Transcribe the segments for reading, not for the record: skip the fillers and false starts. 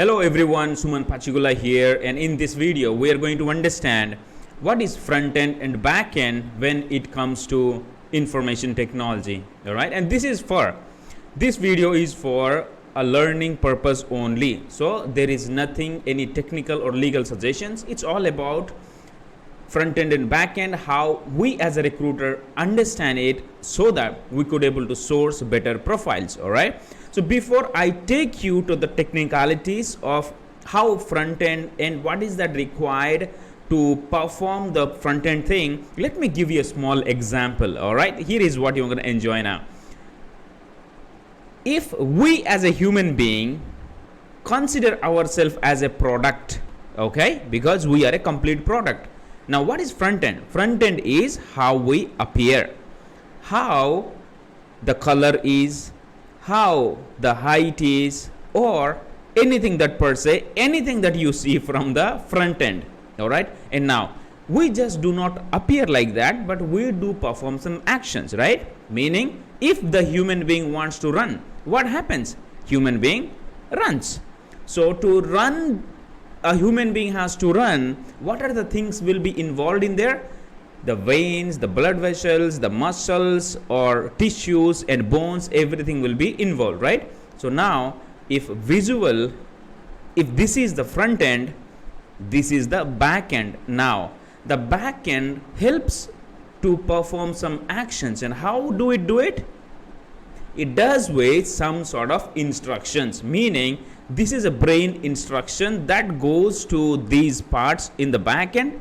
Hello everyone, Suman Pachigulla here, and in this video we are going to understand what is front end and back end when it comes to information technology. Alright, and this video is for a learning purpose only. So there is nothing, any technical or legal suggestions. It's all about front end and back end, how we as a recruiter understand it so that we could able to source better profiles. All right, so before I take you to the technicalities of how front end and what is that required to perform the front end thing, let me give you a small example. All right, here is what you're going to enjoy now. If we as a human being consider ourselves as a product, okay, because we are a complete product. Now, what is front end? Front end is how we appear, how the color is, how the height is, or anything that per se, anything that you see from the front end. All right. And now we just do not appear like that, but we do perform some actions, right? Meaning, if the human being wants to run, what happens? Human being runs. So to run, a human being has to run. What are the things will be involved in there? The veins, the blood vessels, the muscles or tissues and bones, everything will be involved, right? So now if this is the front end, this is the back end. Now the back end helps to perform some actions, and how do it do it? It does with some sort of instructions, meaning this is a brain instruction that goes to these parts in the back end,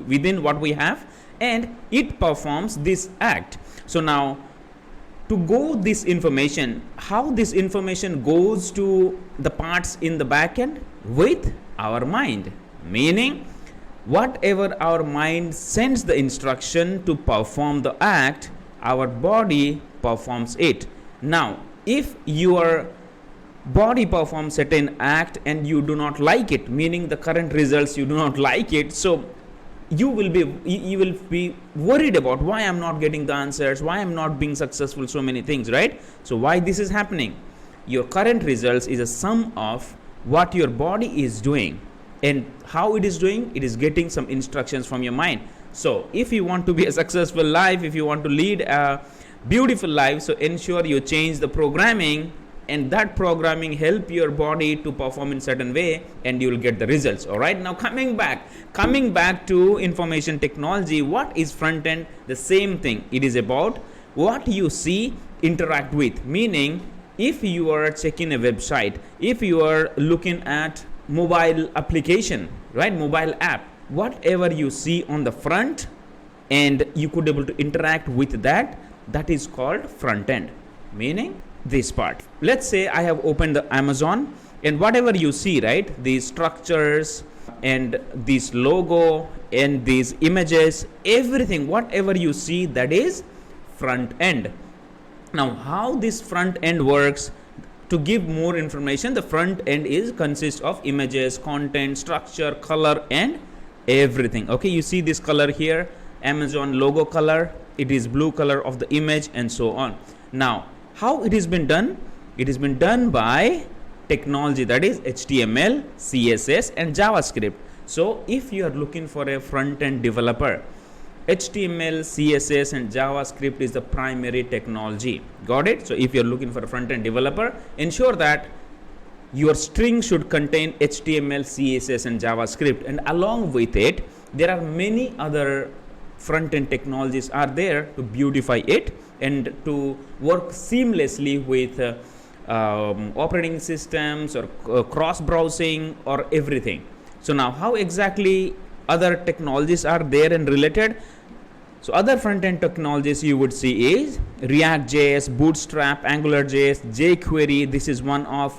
within what we have, and it performs this act. So now to go this information, how this information goes to the parts in the back end? With our mind, meaning whatever our mind sends the instruction to perform the act, our body performs it. Now if your body performs certain act and you do not like it, meaning the current results you do not like it, so you will be worried about why I'm not getting the answers, why I'm not being successful, so many things, right? So why this is happening? Your current results is a sum of what your body is doing, and how it is doing, it is getting some instructions from your mind. So if you want to be a successful life, if you want to lead a beautiful life, so ensure you change the programming, and that programming help your body to perform in certain way, and you will get the results. All right, now coming back to information technology, what is front end? The same thing. It is about what you see, interact with, meaning if you are checking a website, if you are looking at mobile application, right, mobile app, whatever you see on the front and you could able to interact with that, that is called front end, meaning this part. Let's say I have opened the Amazon, and whatever you see, right, these structures and this logo and these images, everything, whatever you see, that is front end. Now how this front end works, to give more information, the front end consists of images, content, structure, color, and everything. Okay, you see this color here, Amazon logo color, it is blue color of the image, and so on. Now how it has been done? It has been done by technology, that is HTML, CSS, and JavaScript. So if you are looking for a front end developer, HTML, CSS, and JavaScript is the primary technology. Got it? So if you're looking for a front-end developer, ensure that your string should contain HTML, CSS, and JavaScript. And along with it, there are many other front-end technologies are there to beautify it and to work seamlessly with operating systems or cross-browsing or everything. So now how exactly other technologies are there and related? So other front-end technologies you would see is React.js, Bootstrap, AngularJS, jQuery. This is one of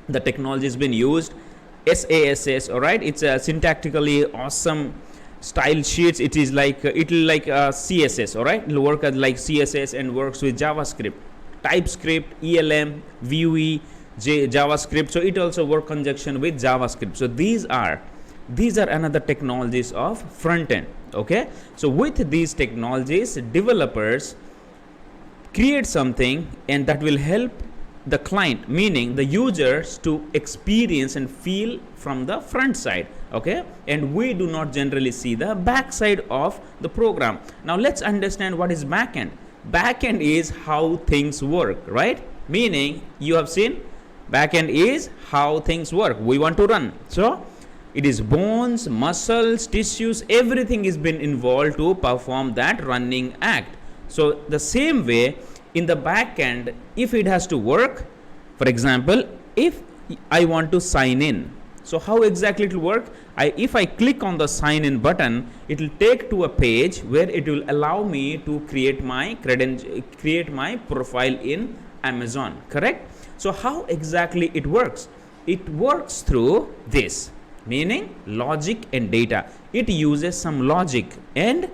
the technologies been used. SASS, all right, it's a syntactically awesome style sheets. It is like CSS, all right, it'll work as like CSS and works with JavaScript, TypeScript, ELM, Vue, JavaScript. So it also work conjunction with JavaScript. So these are another technologies of front end. Okay, so with these technologies, developers create something, and that will help the client, meaning the users, to experience and feel from the front side. Okay, and we do not generally see the back side of the program. Now let's understand what is backend. Backend is how things work, right? Meaning you have seen backend is how things work. We want to run, so it is bones, muscles, tissues, everything is been involved to perform that running act. So the same way in the back end, if it has to work, for example, if I want to sign in, so how exactly it will work? If I click on the sign in button, it will take to a page where it will allow me to create my create my profile in Amazon, correct? So how exactly it works? It works through this, meaning logic and data. It uses some logic and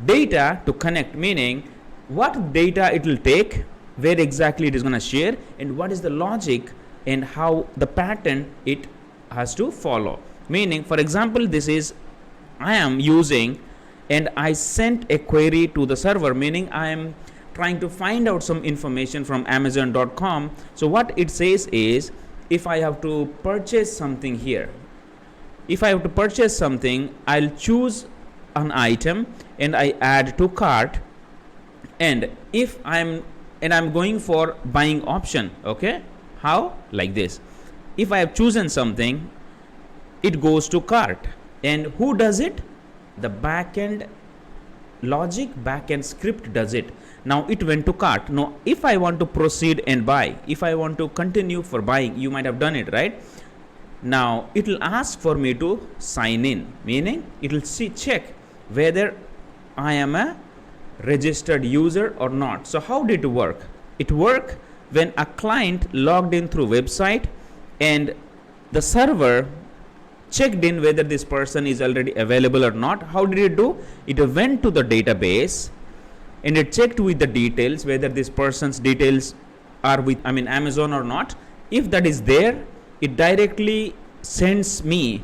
data to connect, meaning what data it will take, where exactly it is going to share, and what is the logic and how the pattern it has to follow. Meaning, for example, this is I am using and I sent a query to the server, meaning I am trying to find out some information from Amazon.com. So what it says is, if I have to purchase something here, if I have to purchase something, I'll choose an item and I add to cart, and if I'm going for buying option, okay, how? Like this. If I have chosen something, it goes to cart, and who does it? The backend logic, backend script does it. Now it went to cart. Now if I want to proceed and buy, if I want to continue for buying, you might have done it, right? Now it will ask for me to sign in, meaning it will check whether I am a registered user or not. So how did it work? It worked when a client logged in through website and the server checked in whether this person is already available or not. How did it do? It went to the database and it checked with the details whether this person's details are with Amazon or not. If that is there, it directly sends me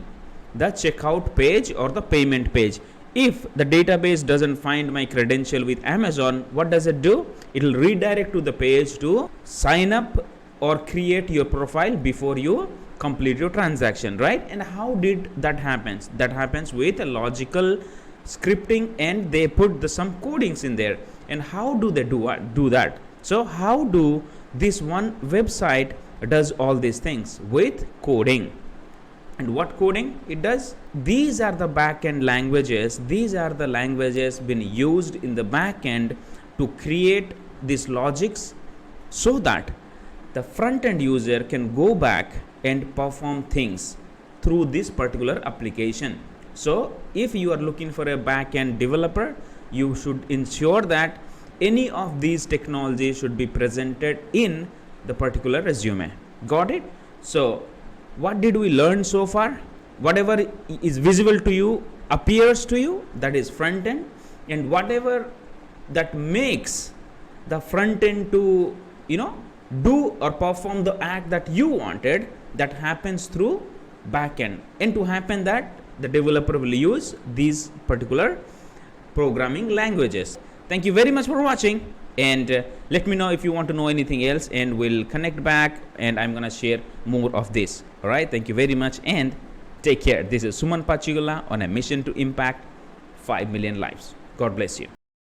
the checkout page or the payment page. If the database doesn't find my credential with Amazon, what does it do? It will redirect to the page to sign up or create your profile before you complete your transaction, right? And how did that happen? That happens with a logical scripting, and they put some codings in there. And how do they do that? So how do this one website does all these things? With coding. And what coding it does? These are the backend languages. These are the languages been used in the backend to create these logics, so that the front end user can go back and perform things through this particular application. So if you are looking for a backend developer, you should ensure that any of these technologies should be presented in the particular resume. Got it? So what did we learn so far? Whatever is visible to you, appears to you, that is front end, and whatever that makes the front end to do or perform the act that you wanted, that happens through back end. And to happen that, the developer will use these particular programming languages. Thank you very much for watching, and let me know if you want to know anything else, and we'll connect back and I'm gonna share more of this. All right, thank you very much and take care. This is Suman Pachigulla on a mission to impact 5 million lives. God bless you.